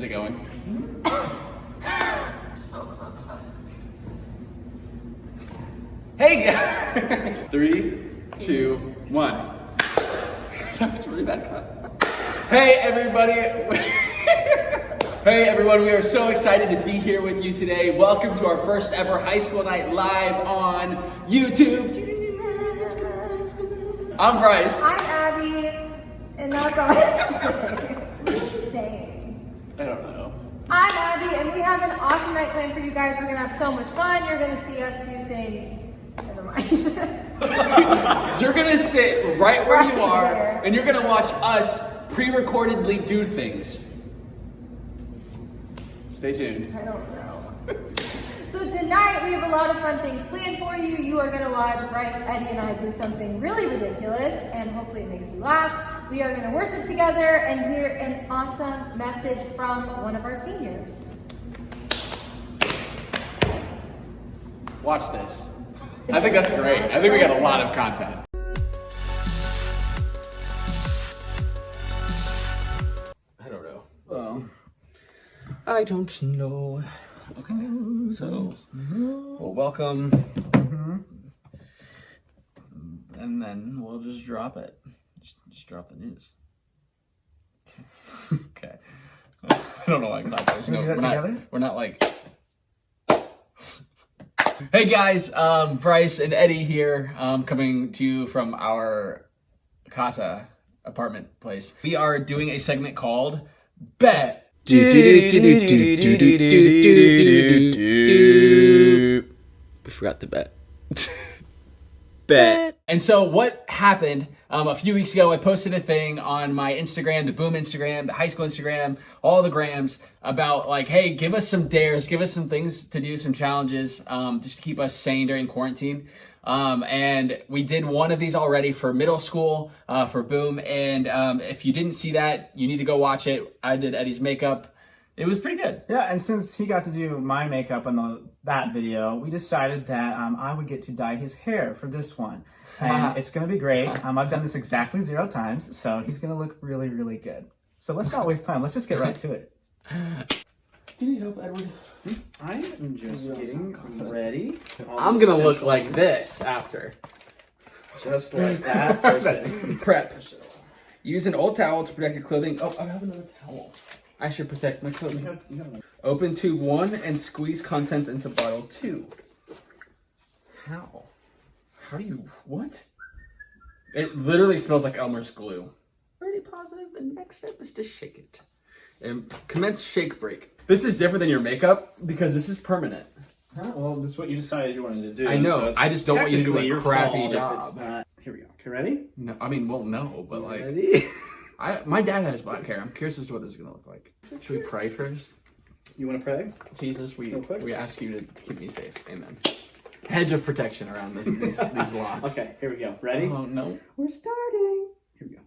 Is it going? Hey guys! 3, 2, 1. That was really bad cut. Hey everybody! Hey everyone, we are so excited to be here with you today. Welcome to our first ever high school night live on YouTube. I'm Bryce. I'm Abby, and that's all I have to say. I don't know. I'm Abby, and we have an awesome night planned for you guys. We're gonna have so much fun. You're gonna see us do things. Never mind. You're gonna sit right where you are, there. and you're gonna watch us pre-recordedly do things. Stay tuned. I don't know. So tonight we have a lot of fun things planned for you. You are gonna watch Bryce, Eddie, and I do something really ridiculous, and hopefully it makes you laugh. We are gonna worship together and hear an awesome message from one of our seniors. Watch this. I think that's great. I think we got a lot of content. I don't know. Well, I don't know. Okay, so we'll welcome, and then we'll just drop it. Just drop the news. Okay. I don't know why I clapped. Can we do that together? We're not like. Hey guys, Bryce and Eddie here, coming to you from our casa apartment place. We are doing a segment called Bet. We forgot the bet. Bet. And so what happened a few weeks ago, I posted a thing on my Instagram, the Boom Instagram, the high school Instagram, all the grams about like, hey, give us some dares, give us some things to do, some challenges, just to keep us sane during quarantine. And we did one of these already for middle school, for Boom. And if you didn't see that, you need to go watch it. I did Eddie's makeup. It was pretty good. Yeah, and since he got to do my makeup on that video, we decided that I would get to dye his hair for this one. And it's going to be great. I've done this exactly 0 times, so he's going to look really, really good. So let's not waste time. Let's just get right to it. Do you need help, Edward? I am just getting ready. I'm going to look like this after. Just like that person. Prep. Use an old towel to protect your clothing. Oh, I have another towel. I should protect my clothing. Open tube 1 and squeeze contents into bottle 2. How? How do you, what? It literally smells like Elmer's glue. Pretty positive. The next step is to shake it. And commence shake break. This is different than your makeup because this is permanent. Well, this is what you decided you wanted to do. I know. So I just don't want you to do a crappy job. Here we go. Okay, ready? No, I mean, well, no, but like... Ready? My dad has black hair. I'm curious as to what this is gonna look like. Should we pray first? You want to pray? Jesus, we ask you to keep me safe. Amen. Hedge of protection around these locks. Okay, here we go. Ready? Oh no. We're starting. Here we go.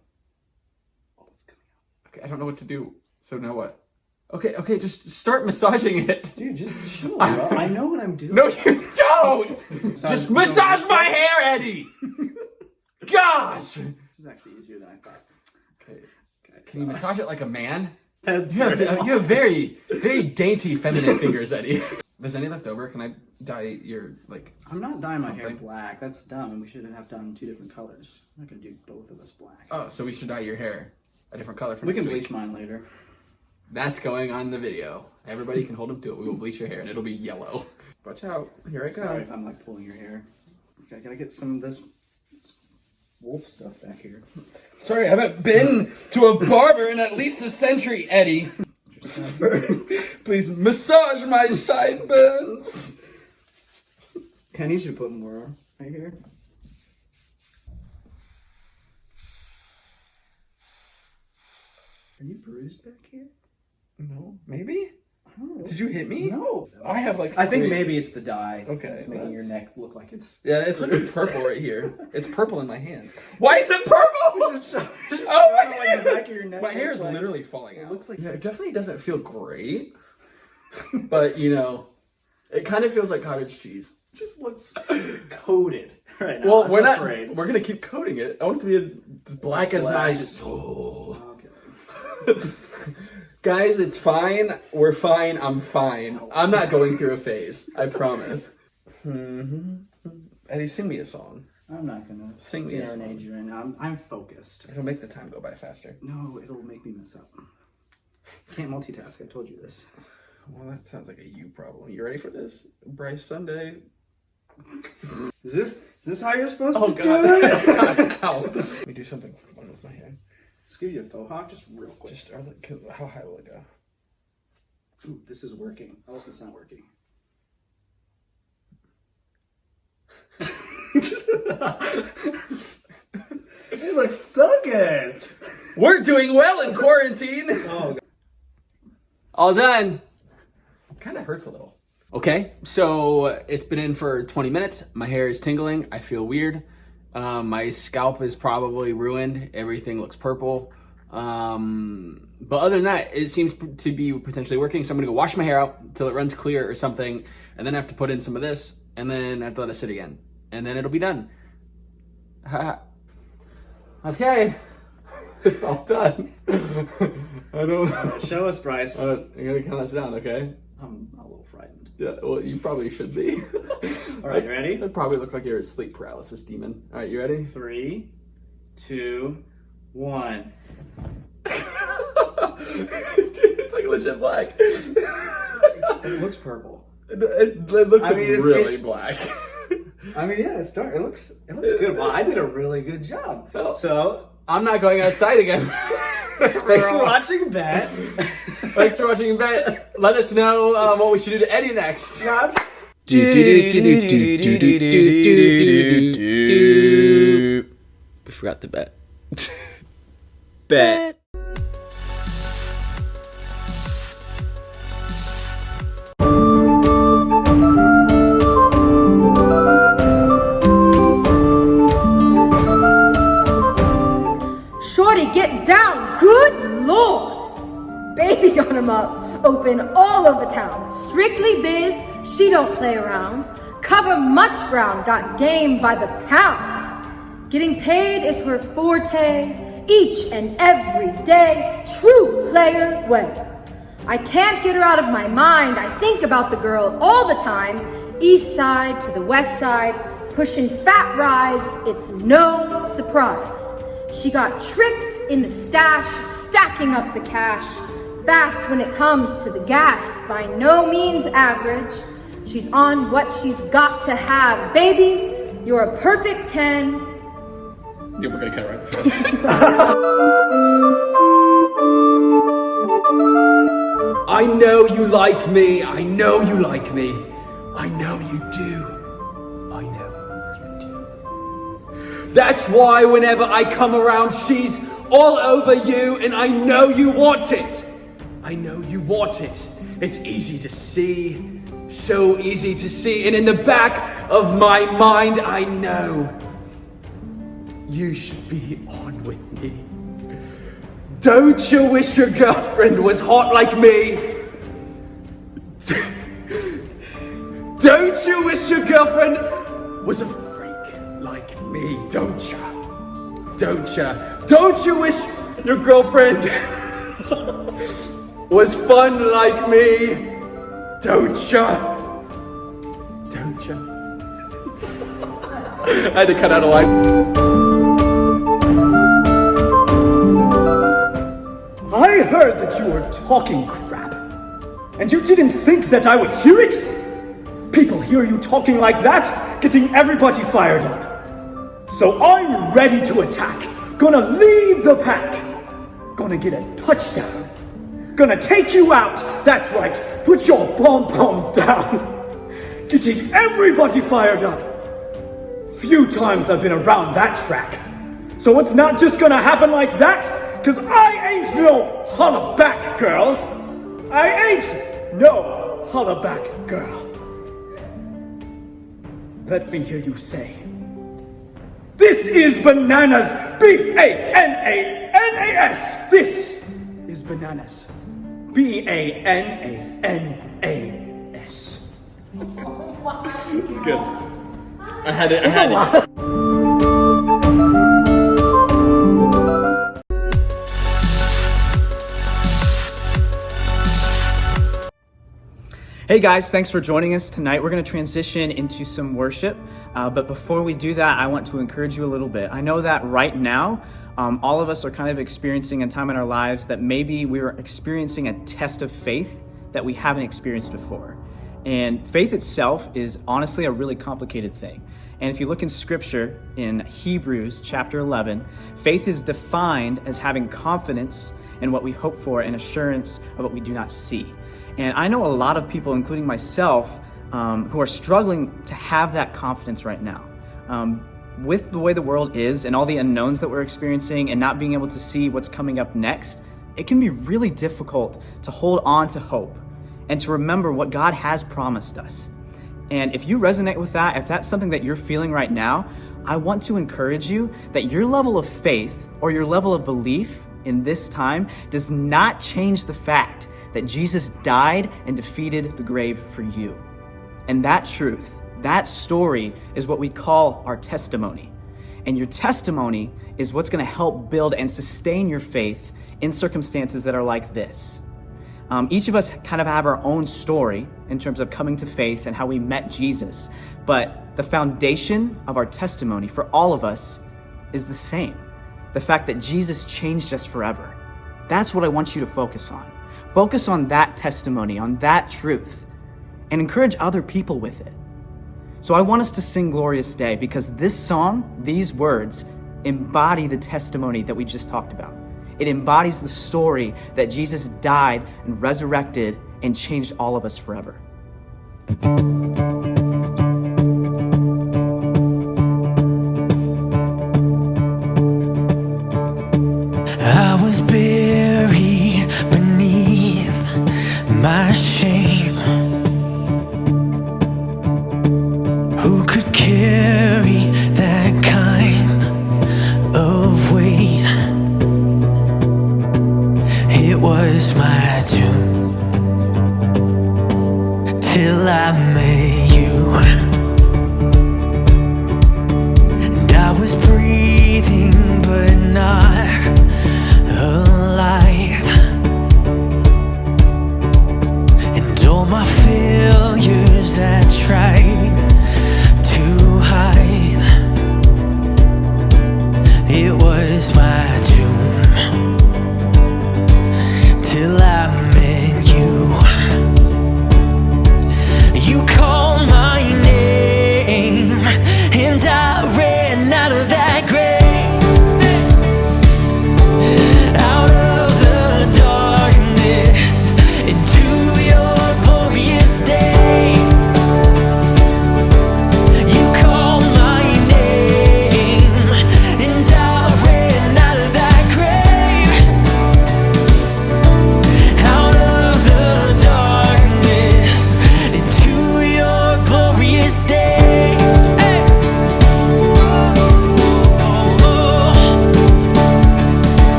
Oh, it's coming out. Okay, I don't know what to do. So now what? Okay, just start massaging it. Dude, just chill, bro. I know what I'm doing. No, you don't. Just massage my hair, Eddie. Gosh. This is actually easier than I thought. Okay. Can you massage it like a man? You You have very, very dainty feminine fingers, Eddie. If there's any left over, can I dye your, like... I'm not dyeing my hair something? black. That's dumb. We should have done 2 different colors. I'm not going to do both of us black. Oh, so we should dye your hair a different color for We next can week. bleach mine later. That's going on the video. Everybody can hold him to it. We will bleach your hair and it'll be yellow. Watch out. Here I go. Sorry if I'm like pulling your hair. Okay, I gotta get some of this wolf stuff back here. Sorry, I haven't been to a barber in at least a century, Eddie. Please massage my sideburns. I need you to put more right here. Are you bruised back here? No, maybe? I don't know. Did you hit me? No. I have like I think 3. maybe it's the dye. Okay, It's making your neck look like it's... Yeah, it's looking purple right here. It's purple in my hands. Why is it purple? Oh my Like the back of your neck My hair looks is like- literally falling out. It looks like... Yeah, it definitely doesn't feel great. But, you know, it kind of feels like cottage cheese. It just looks coated right now. Well, I'm we're not. afraid. We're gonna keep coating it. I want it to be as black as my Black. soul. Okay. Guys, it's fine. We're fine. I'm fine. I'm not going through a phase. I promise. Eddie, sing me a song. I'm not gonna Sing me a serenade you right now. I'm focused. It'll make the time go by faster. No, it'll make me mess up. Can't multitask. I told you this. Well, that sounds like a you problem. You ready for this? Bryce Sunday. Is this how you're supposed Oh, to God. do it? Ow. Let me do something fun with my hair. Let's give you a faux hawk just real quick. Just, how high will it go? Ooh, this is working. I hope it's not working. It looks so good. We're doing well in quarantine. Oh, God. All done. Kind of hurts a little. Okay, so it's been in for 20 minutes. My hair is tingling. I feel weird. My scalp is probably ruined. Everything looks purple. But other than that, it seems to be potentially working. So I'm gonna go wash my hair out until it runs clear or something. And then I have to put in some of this. And then I have to let it sit again. And then it'll be done. Okay. It's all done. I don't. Show us, Bryce. You're gonna count us down, okay? I'm a little frightened. Yeah, well, you probably should be. All right, you ready? It probably look like you're a sleep paralysis demon. All right, you ready? 3, 2, 1. Dude, it's like legit black. It looks purple. It looks I mean, really black. I mean, yeah, it's dark. It looks good. Well, I did a really good job. Well, So, I'm not going outside again. thanks for watching, Bet. Thanks for watching, Bet. Let us know what we should do to Eddie next. Guys. We forgot the bet. Bet. Shorty, get down. Good Lord. Baby got him up. Open all over town. Strictly biz. She don't play around. Cover much ground. Got game by the pound. Getting paid is her forte. Each and every day. True player way. I can't get her out of my mind. I think about the girl all the time. East side to the west side. Pushing fat rides. It's no surprise. She got tricks in the stash, stacking up the cash. Fast when it comes to the gas, by no means average. She's on what she's got to have. Baby, you're a perfect 10. Yeah, we're gonna cut it right before. I know you like me. I know you like me. I know you do. I know you do. That's why whenever I come around, she's all over you, and I know you want it. I know you want it. It's easy to see, so easy to see, and in the back of my mind, I know you should be on with me. Don't you wish your girlfriend was hot like me? Don't you wish your girlfriend was a freak like me? Don't you? Don't you? Don't you wish your girlfriend was fun like me? Don't you? Don't you? I had to cut out a line. I heard that you were talking crap, and you didn't think that I would hear it? People hear you talking like that, getting everybody fired up. So I'm ready to attack, gonna lead the pack, gonna get a touchdown, gonna take you out, that's right, put your pom-poms down, getting everybody fired up. Few times I've been around that track, so it's not just gonna happen like that. 'Cause I ain't no hollaback girl. I ain't no hollaback girl. Let me hear you say, this is bananas. B-A-N-A-N-A-S. This is bananas. B-A-N-A-N-A-S. It's good. I had it. Hey guys, thanks for joining us tonight. We're going to transition into some worship, but before we do that, I want to encourage you a little bit. I know that right now, all of us are kind of experiencing a time in our lives that maybe we were experiencing a test of faith that we haven't experienced before. And faith itself is honestly a really complicated thing. And if you look in scripture in Hebrews chapter 11, faith is defined as having confidence in what we hope for and assurance of what we do not see. And I know a lot of people, including myself, who are struggling to have that confidence right now. With the way the world is and all the unknowns that we're experiencing and not being able to see what's coming up next, it can be really difficult to hold on to hope and to remember what God has promised us. And if you resonate with that, if that's something that you're feeling right now, I want to encourage you that your level of faith or your level of belief in this time does not change the fact that Jesus died and defeated the grave for you. And that truth, that story is what we call our testimony. And your testimony is what's going to help build and sustain your faith in circumstances that are like this. Each of us kind of have our own story in terms of coming to faith and how we met Jesus, but the foundation of our testimony for all of us is the same. The fact that Jesus changed us forever. That's what I want you to focus on. Focus on that testimony, on that truth, and encourage other people with it. So I want us to sing Glorious Day because this song, these words, embody the testimony that we just talked about. It embodies the story that Jesus died and resurrected and changed all of us forever. I was buried beneath my shame. Who could carry that kind of weight? It was my doom till I met you. And I was breathing but not alive, and all my failures I tried to hide. It was my doom till I met you. You called my name and I ran out of that grave.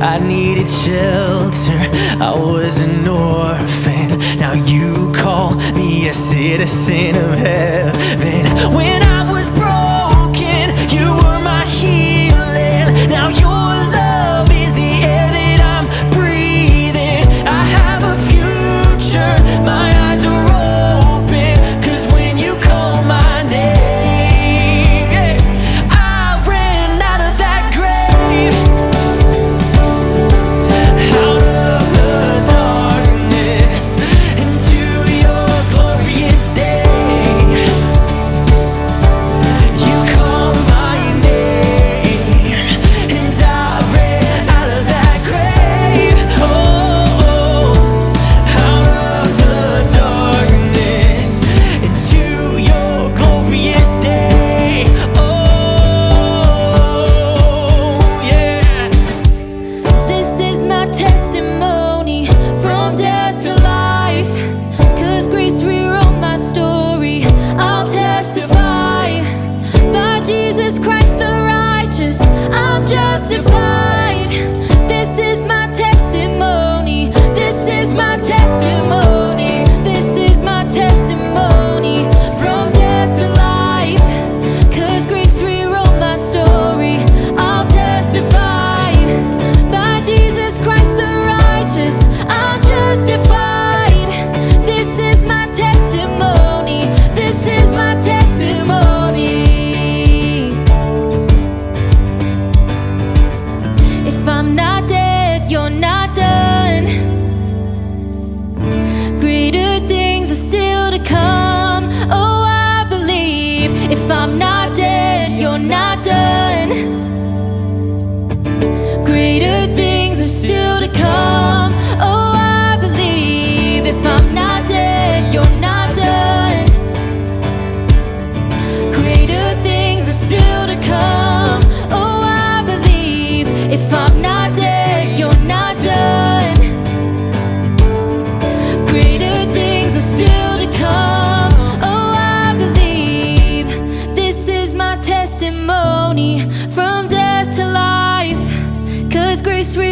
I needed shelter, I was an orphan. Now you call me a citizen of heaven. When I was broken, you were my healing. Now your love is the air that I'm breathing. I have a future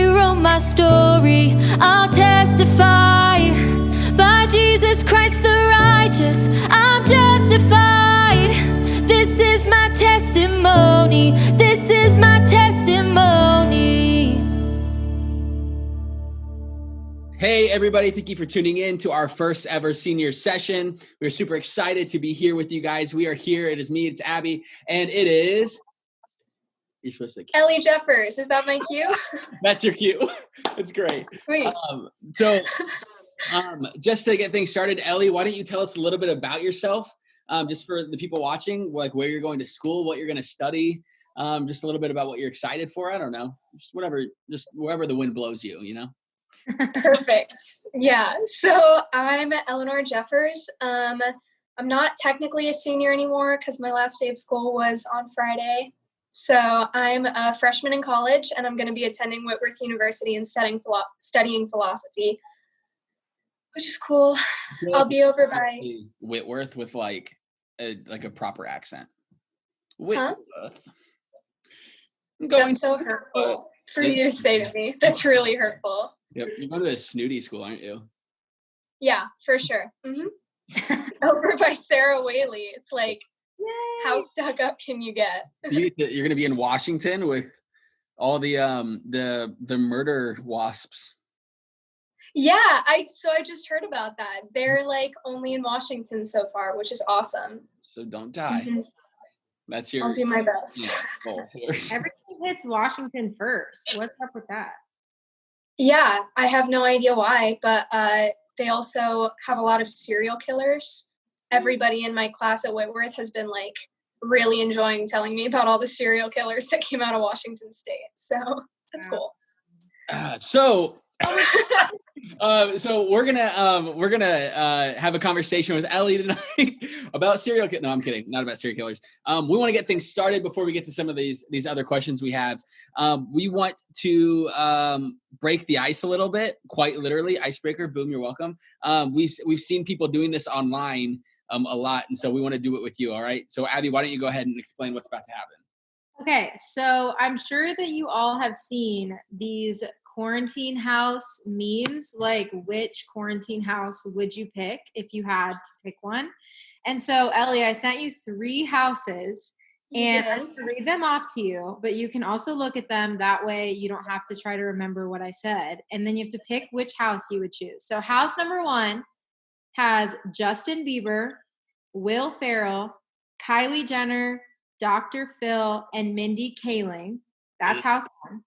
rewrote my story. I'll testify, by Jesus Christ the righteous, I'm justified. This is my testimony. This is my testimony. Hey everybody, thank you for tuning in to our first ever senior session. We're super excited to be here with you guys. We are here. It is me, it's Abby, and it is... You're supposed to... Ellie Jeffers, is that my cue? That's your cue. That's great. Sweet. Just to get things started, Ellie, why don't you tell us a little bit about yourself, just for the people watching, like where you're going to school, what you're going to study, just a little bit about what you're excited for. I don't know, just whatever, just wherever the wind blows you, you know? Perfect. Yeah. So I'm Eleanor Jeffers. I'm not technically a senior anymore because my last day of school was on Friday. So I'm a freshman in college, and I'm going to be attending Whitworth University and studying philosophy, which is cool. I'll be over by Whitworth with like a proper accent. Whitworth. Huh? That's so hurtful for you to say to me. That's really hurtful. Yep, you're going to a snooty school, aren't you? Yeah, for sure. Mm-hmm. Over by Sarah Whaley. It's like, yay. How stuck up can you get? So you're going to be in Washington with all the murder wasps. Yeah, I just heard about that. They're like only in Washington so far, which is awesome. So don't die. Mm-hmm. That's your... I'll do my best. Goal. Everything hits Washington first. What's up with that? Yeah, I have no idea why, but they also have a lot of serial killers. Everybody in my class at Whitworth has been like really enjoying telling me about all the serial killers that came out of Washington State. So that's cool. So we're gonna have a conversation with Ellie tonight about serial killers. No, I'm kidding. Not about serial killers. We want to get things started before we get to some of these other questions we have. We want to break the ice a little bit, quite literally. Icebreaker. Boom. You're welcome. We've seen people doing this online a lot, and so we want to do it with you. All right. So Abby, why don't you go ahead and explain what's about to happen? Okay, so I'm sure that you all have seen these quarantine house memes, like which quarantine house would you pick if you had to pick one? And so, Ellie, I sent you 3 houses, and I'm going to read them off to you, but you can also look at them. That way you don't have to try to remember what I said. And then you have to pick which house you would choose. So house number 1 has Justin Bieber, Will Ferrell, Kylie Jenner, Dr. Phil, and Mindy Kaling. That's house 1.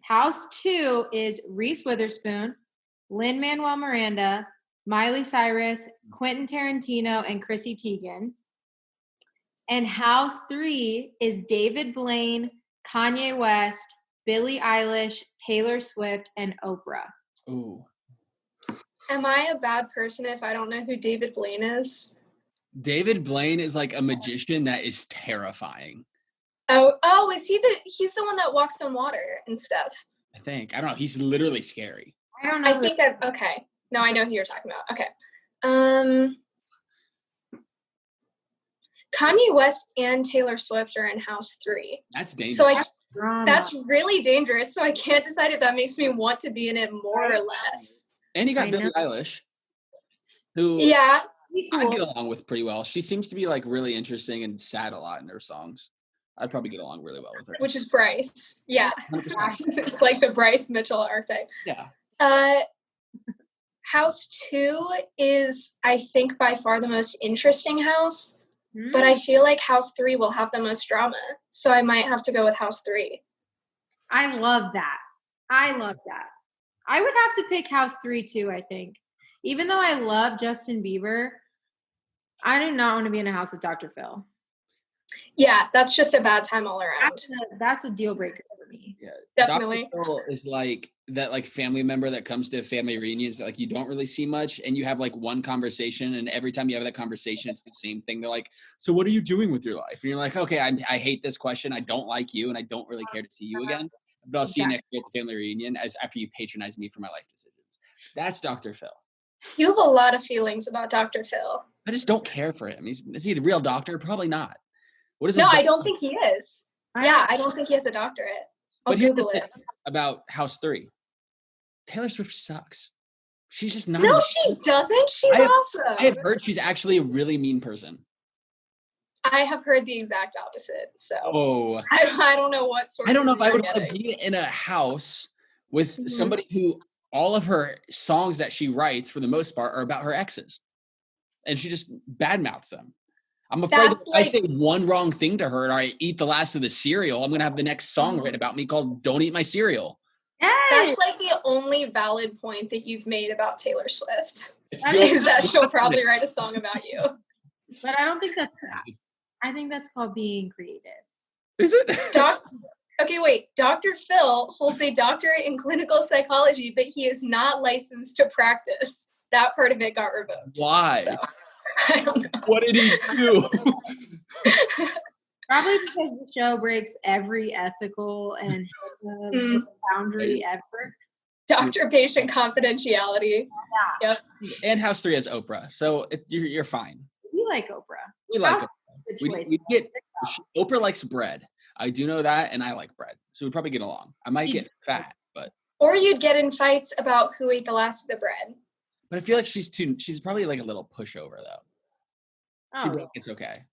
House 2 is Reese Witherspoon, Lin-Manuel Miranda, Miley Cyrus, Quentin Tarantino, and Chrissy Teigen. And house 3 is David Blaine, Kanye West, Billie Eilish, Taylor Swift, and Oprah. Ooh. Am I a bad person if I don't know who David Blaine is? David Blaine is like a magician that is terrifying. Oh, he's the one that walks on water and stuff. I think. I don't know. He's literally scary. I don't know. Okay. No, I know who you're talking about. Okay. Kanye West and Taylor Swift are in house 3. That's dangerous. So that's really dangerous. So I can't decide if that makes me want to be in it more or less. And you got Billie Eilish, who I get along with pretty well. She seems to be like really interesting and sad a lot in her songs. I'd probably get along really well with her. Which is Bryce. Yeah. It's like the Bryce Mitchell archetype. Yeah. House 2 is, I think, by far the most interesting house. But I feel like house 3 will have the most drama. So I might have to go with house 3. I love that. I would have to pick house 3 too, I think. Even though I love Justin Bieber, I do not want to be in a house with Dr. Phil. Yeah, that's just a bad time all around. That's a deal breaker for me. Yeah, definitely. Dr. Phil is like that, like family member that comes to family reunions that like you don't really see much, and you have like one conversation, and every time you have that conversation, it's the same thing. They're like, "So what are you doing with your life?" And you're like, "Okay, I hate this question. I don't like you, and I don't really care to see you again. But I'll see you next year at the family reunion after you patronize me for my life decisions." That's Dr. Phil. You have a lot of feelings about Dr. Phil. I just don't care for him. Is he a real doctor? Probably not. What is No, I don't think he is. I don't think he has a doctorate. But here's the Google thing it. about House 3. Taylor Swift sucks. She's just not. No, she doesn't. She's awesome. I have heard she's actually a really mean person. I have heard the exact opposite. So Oh, I don't know what sources I don't know if I you're would want to getting. be in a house with Mhm. somebody who all of her songs that she writes, for the most part, are about her exes, and she just badmouths them. I'm afraid that That's if I like- say one wrong thing to her and I eat the last of the cereal, I'm gonna have the next song written about me called "Don't Eat My Cereal." That's like the only valid point that you've made about Taylor Swift. I mean, Is that she'll probably write a song about you. but I don't think that's that. I think that's called being creative. Is it? Okay, wait. Dr. Phil holds a doctorate in clinical psychology, but he is not licensed to practice. That part of it got revoked. Why? So, I don't know. What did he do? Probably because the show breaks every ethical and boundary ever. Doctor-patient confidentiality. Yeah. Yep. And House 3 has Oprah, so you're fine. We like Oprah. We like House Oprah. is a good choice. We get Oprah likes bread. I do know that, and I like bread, so we probably get along. I might get fat, but Or you'd get in fights about who ate the last of the bread. I feel like she's probably like a little pushover though. Oh, It's okay.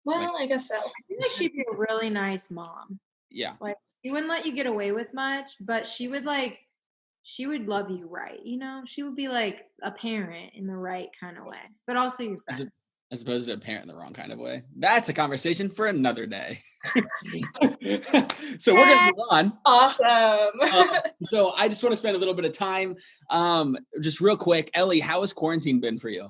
Well, I guess so. I feel like she'd be a really nice mom. Yeah. Like she wouldn't let you get away with much, but she would love you right. You know, she would be like a parent in the right kind of way, but also your friend. As opposed to a parent in the wrong kind of way. That's a conversation for another day. So we're gonna move on. Awesome. So I just want to spend a little bit of time, just real quick. Ellie, how has quarantine been for you?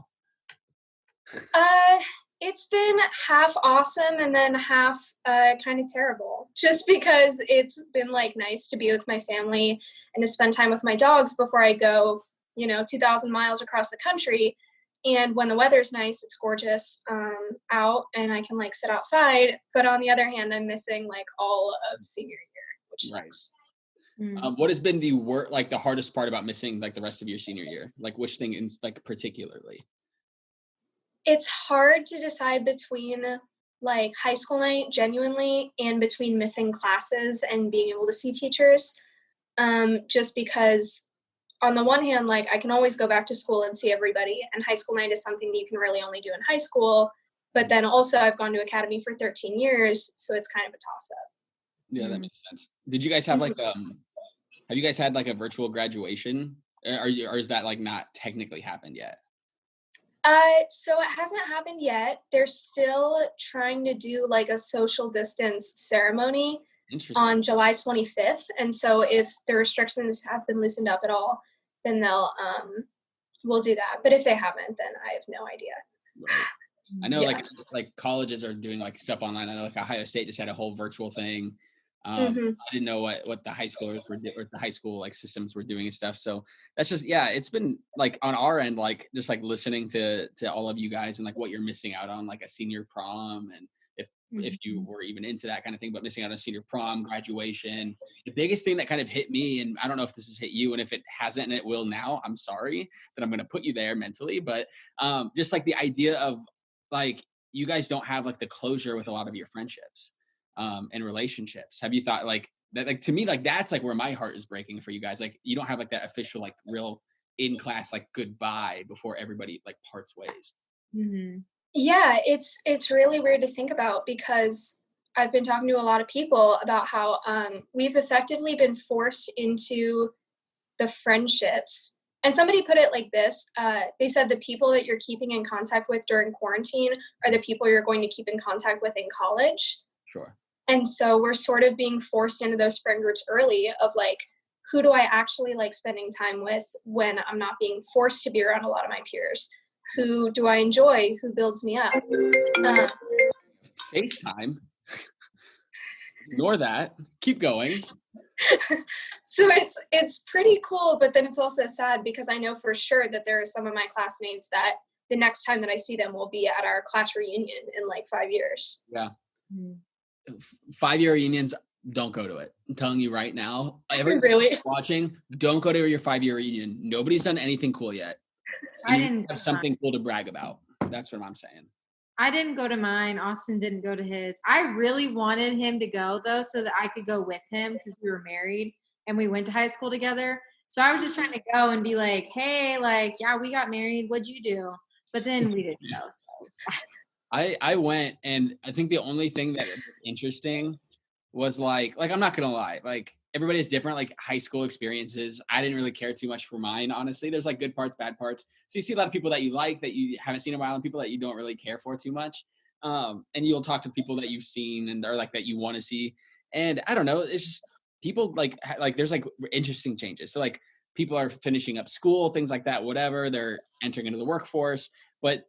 It's been half awesome and then half kind of terrible. Just because it's been like nice to be with my family and to spend time with my dogs before I go, 2,000 miles across the country. And when the weather's nice, it's gorgeous out and I can like sit outside. But on the other hand, I'm missing like all of senior year, which sucks. What has been the hardest part about missing like the rest of your senior year? Like which thing in like particularly? It's hard to decide between like high school night genuinely and between missing classes and being able to see teachers. Just because on the one hand, like I can always go back to school and see everybody, and high school night is something that you can really only do in high school. But then also I've gone to academy for 13 years, so it's kind of a toss-up. Yeah, that makes sense. Did you guys have like have you guys had like a virtual graduation? Or is that like not technically happened yet? So it hasn't happened yet. They're still trying to do like a social distance ceremony on July 25th. And so if the restrictions have been loosened up at all, then we'll do that. But if they haven't, then I have no idea. Right. I know like colleges are doing like stuff online. I know like Ohio State just had a whole virtual thing. I didn't know what the high schoolers or the high school like systems were doing and stuff. So that's just, it's been like on our end, like just like listening to all of you guys and like what you're missing out on, like a senior prom, and if you were even into that kind of thing, but missing out on senior prom, graduation. The biggest thing that kind of hit me, and I don't know if this has hit you, and if it hasn't and it will now, I'm sorry that I'm going to put you there mentally, but just like the idea of like, you guys don't have like the closure with a lot of your friendships and relationships. Have you thought like that? Like to me, like that's like where my heart is breaking for you guys. Like you don't have like that official, like real in class, like goodbye before everybody like parts ways. Yeah, it's really weird to think about because I've been talking to a lot of people about how we've effectively been forced into the friendships. And somebody put it like this. They said the people that you're keeping in contact with during quarantine are the people you're going to keep in contact with in college. Sure. And so we're sort of being forced into those friend groups early of like, who do I actually like spending time with when I'm not being forced to be around a lot of my peers? Who do I enjoy? Who builds me up? FaceTime. Ignore that. Keep going. So it's pretty cool, but then it's also sad because I know for sure that there are some of my classmates that the next time that I see them will be at our class reunion in like 5 years. Yeah. 5-year reunions, don't go to it. I'm telling you right now. Everyone's really watching, don't go to your 5-year reunion. Nobody's done anything cool yet. I didn't have something cool to brag about. That's what I'm saying. I didn't go to mine. Austin didn't go to his. I really wanted him to go though, so that I could go with him because we were married and we went to high school together. So I was just trying to go and be like, hey, like, yeah, we got married. What'd you do? But then we didn't go. So it was fine. I went, and I think the only thing that was interesting was like I'm not gonna lie, like everybody is different, like high school experiences. I didn't really care too much for mine, honestly. There's like good parts, bad parts. So you see a lot of people that you like that you haven't seen in a while, and people that you don't really care for too much. And you'll talk to people that you've seen and are like that you want to see. And I don't know, it's just people like there's like interesting changes. So like people are finishing up school, things like that, whatever. They're entering into the workforce. But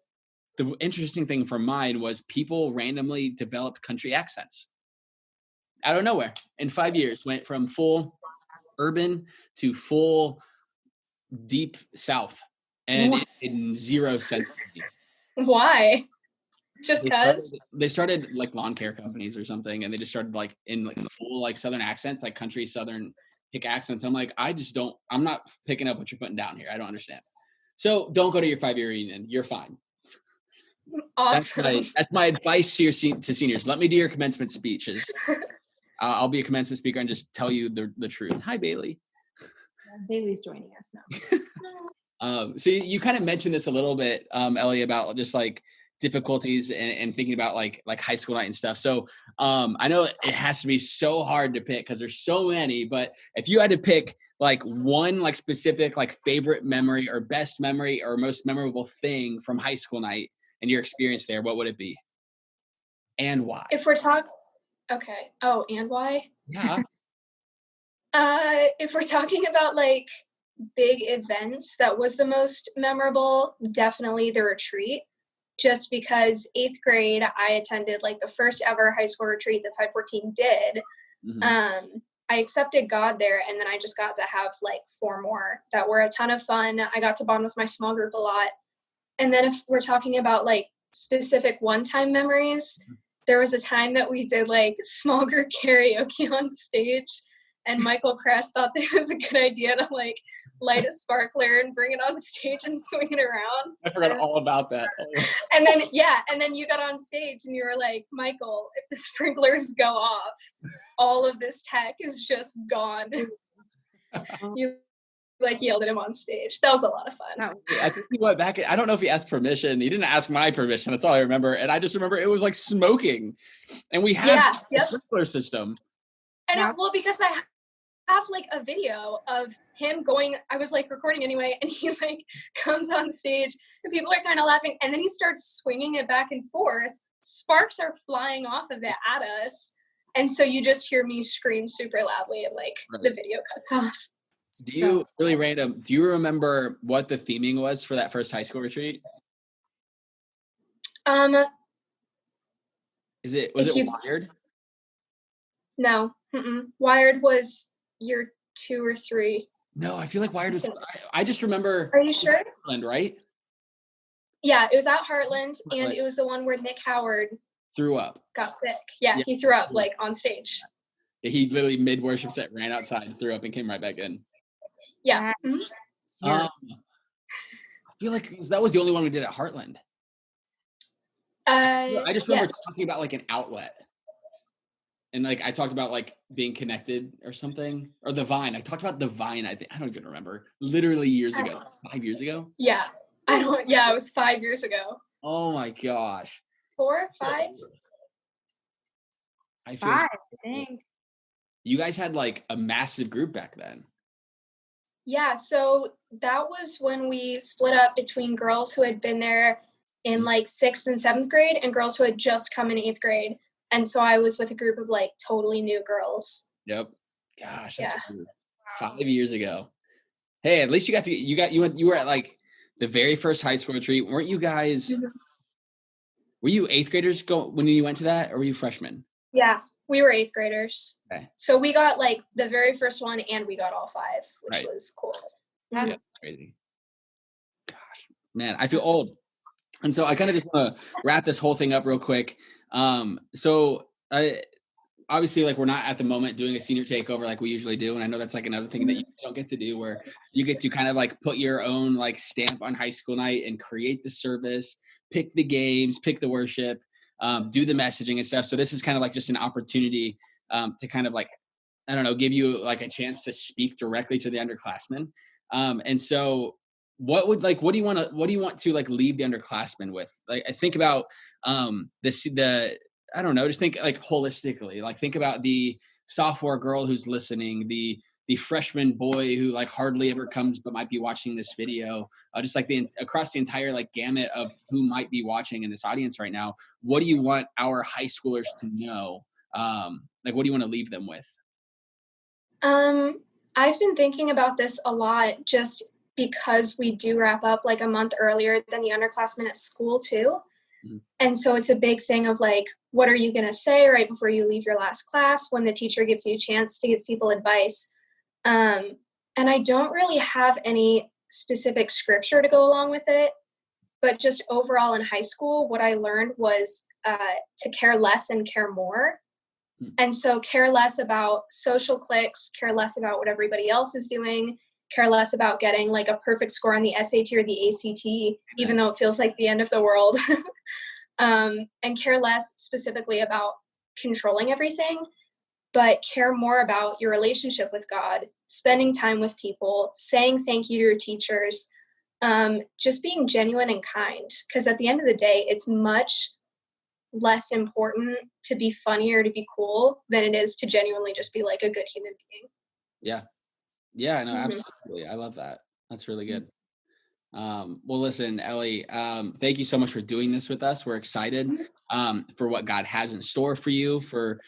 the interesting thing for mine was people randomly developed country accents out of nowhere. In 5 years, went from full urban to full deep South, and in 0 sense. Why? Just because? They started like lawn care companies or something, and they just started like in like full like Southern accents, like country Southern hick accents. I'm like, I'm not picking up what you're putting down here. I don't understand. So don't go to your 5-year reunion. You're fine. Awesome. That's my advice to seniors. Let me do your commencement speeches. I'll be a commencement speaker and just tell you the truth. Hi, Bailey. Bailey's joining us now. So you kind of mentioned this a little bit, Ellie, about just like difficulties and thinking about like high school night and stuff. So I know it has to be so hard to pick because there's so many, but if you had to pick like one like specific like favorite memory or best memory or most memorable thing from high school night and your experience there, what would it be? And why? If we're talking, okay. Oh, and why? Yeah. If we're talking about like big events, that was the most memorable, definitely the retreat. Just because 8th grade, I attended like the first ever high school retreat that 514 did. Mm-hmm. I accepted God there, and then I just got to have like 4 more that were a ton of fun. I got to bond with my small group a lot. And then if we're talking about like specific one-time memories, there was a time that we did like small group karaoke on stage, and Michael Kress thought that it was a good idea to like light a sparkler and bring it on stage and swing it around. I forgot all about that. And then you got on stage and you were like, Michael, if the sprinklers go off, all of this tech is just gone. You like yelled at him on stage. That was a lot of fun. I think he went back. I don't know if he asked permission. He didn't ask my permission. That's all I remember. And I just remember it was like smoking, and we had a sprinkler system. And because I have like a video of him going, I was like recording anyway, and he like comes on stage and people are kind of laughing, and then he starts swinging it back and forth. Sparks are flying off of it at us, and so you just hear me scream super loudly, and like the video cuts off. Do you remember what the theming was for that first high school retreat? Was it Wired? No. Mm-mm. Wired was year 2 or 3. No, I feel like Wired was. I just remember. Are you sure? Heartland, right? Yeah, it was at Heartland, and it was the one where Nick Howard threw up. Got sick. Yeah, he threw up like on stage. Yeah, he literally mid worship set ran outside, threw up, and came right back in. Yeah. Mm-hmm. I feel like that was the only one we did at Heartland. I just remember talking about like an outlet. And like I talked about like being connected or something, or the Vine. I talked about the Vine. I don't even remember. Literally years ago, 5 years ago. Yeah, it was 5 years ago. Oh my gosh. 4, 5. I feel 5, I think. You guys had like a massive group back then. Yeah, so that was when we split up between girls who had been there in like 6th and 7th grade and girls who had just come in 8th grade. And so I was with a group of like totally new girls. Yep. Gosh, that's weird. 5 years ago. Hey, at least you were at like the very first high school retreat. Weren't you guys? Mm-hmm. Were you 8th graders when you went to that, or were you freshmen? Yeah, we were 8th graders. Okay. So we got like the very first one, and we got all 5, which was cool. That's crazy. Gosh, man, I feel old. And so I kind of just want to wrap this whole thing up real quick. So I obviously like we're not at the moment doing a senior takeover like we usually do. And I know that's like another thing that you don't get to do, where you get to kind of like put your own like stamp on high school night and create the service, pick the games, pick the worship, do the messaging and stuff. So this is kind of like just an opportunity to kind of like, I don't know, give you like a chance to speak directly to the underclassmen. And so what do you want to like leave the underclassmen with? Like, I think about I don't know, just think like holistically, like think about the sophomore girl who's listening, the freshman boy who like hardly ever comes but might be watching this video, just like across the entire like gamut of who might be watching in this audience right now. What do you want our high schoolers to know? Like, what do you want to leave them with? I've been thinking about this a lot just because we do wrap up like a month earlier than the underclassmen at school too. Mm-hmm. And so it's a big thing of like, what are you going to say right before you leave your last class when the teacher gives you a chance to give people advice? And I don't really have any specific scripture to go along with it, but just overall in high school, what I learned was to care less and care more. And so care less about social cliques, care less about what everybody else is doing, care less about getting like a perfect score on the SAT or the ACT, even though it feels like the end of the world, and care less specifically about controlling everything, but care more about your relationship with God, spending time with people, saying thank you to your teachers, just being genuine and kind. Because at the end of the day, it's much less important to be funny or to be cool than it is to genuinely just be like a good human being. Yeah, no, absolutely. I love that. That's really good. Well, listen, Ellie, thank you so much for doing this with us. We're excited for what God has in store for you, for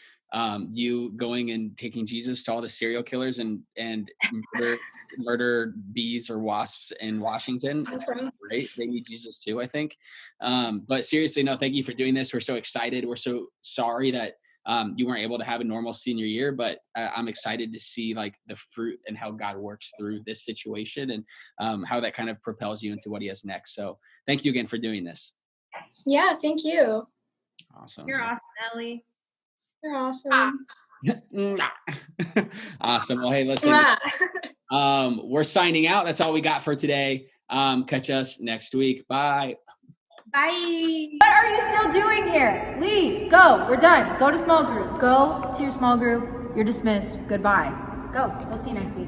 you going and taking Jesus to all the serial killers and murder bees or wasps in Washington. Awesome. Great. They need Jesus too, I think. But seriously, no, thank you for doing this. We're so excited. We're so sorry that you weren't able to have a normal senior year, but I'm excited to see like the fruit and how God works through this situation and how that kind of propels you into what he has next. So thank you again for doing this. Yeah, thank you. Awesome. You're awesome, Ellie. You're awesome. Awesome. Well, hey, listen, we're signing out. That's all we got for today. Catch us next week. Bye. Bye. What are you still doing here? Leave. Go. We're done. Go to small group. Go to your small group. You're dismissed. Goodbye. Go. We'll see you next week.